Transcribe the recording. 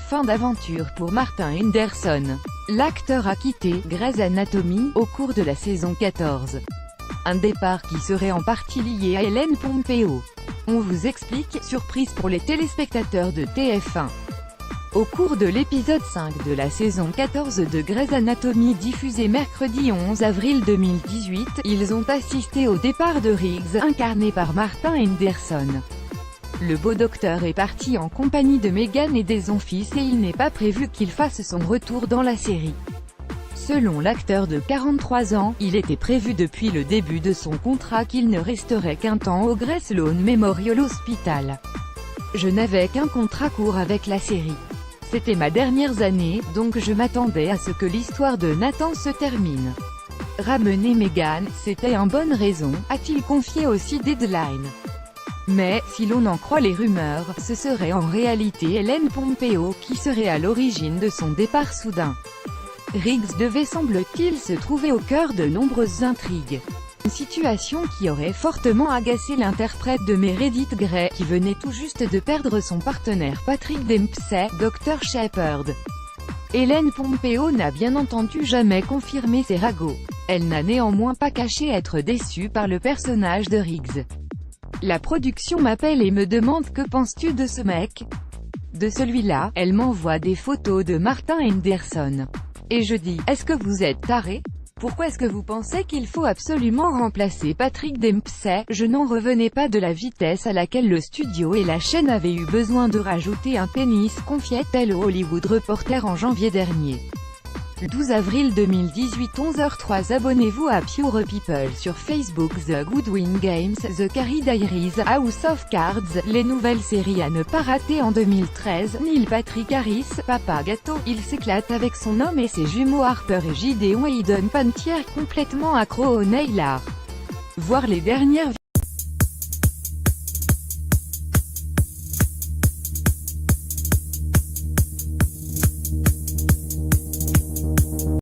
fin d'aventure pour Martin Henderson. L'acteur a quitté Grey's Anatomy au cours de la saison 14. Un départ qui serait en partie lié à Ellen Pompeo. On vous explique, surprise pour les téléspectateurs de TF1. Au cours de l'épisode 5 de la saison 14 de Grey's Anatomy diffusé mercredi 11 avril 2018, ils ont assisté au départ de Riggs, incarné par Martin Henderson. Le beau docteur est parti en compagnie de Meghan et son fils et il n'est pas prévu qu'il fasse son retour dans la série. Selon l'acteur de 43 ans, il était prévu depuis le début de son contrat qu'il ne resterait qu'un temps au Grey Sloan Memorial Hospital. Je n'avais qu'un contrat court avec la série. C'était ma dernière année, donc je m'attendais à ce que l'histoire de Nathan se termine. Ramener Meghan, c'était une bonne raison, a-t-il confié aussi Deadline. Mais, si l'on en croit les rumeurs, ce serait en réalité Ellen Pompeo qui serait à l'origine de son départ soudain. Riggs devait semble-t-il se trouver au cœur de nombreuses intrigues. Une situation qui aurait fortement agacé l'interprète de Meredith Grey, qui venait tout juste de perdre son partenaire Patrick Dempsey, Dr Shepherd. Ellen Pompeo n'a bien entendu jamais confirmé ses ragots. Elle n'a néanmoins pas caché être déçue par le personnage de Riggs. La production m'appelle et me demande que penses-tu de ce mec? De celui-là, elle m'envoie des photos de Martin Henderson. Et je dis, est-ce que vous êtes taré? Pourquoi est-ce que vous pensez qu'il faut absolument remplacer Patrick Dempsey? Je n'en revenais pas de la vitesse à laquelle le studio et la chaîne avaient eu besoin de rajouter un pénis, confiait-elle au Hollywood Reporter en janvier dernier. Le 12 avril 2018 11h03 Abonnez-vous à Pure People sur Facebook. The Goodwin Games, The Carrie Diaries, House of Cards, les nouvelles séries à ne pas rater en 2013, Neil Patrick Harris, Papa Gâteau, il s'éclate avec son homme et ses jumeaux Harper et Gideon Hayden Panettiere complètement accro au nail art. Voir les dernières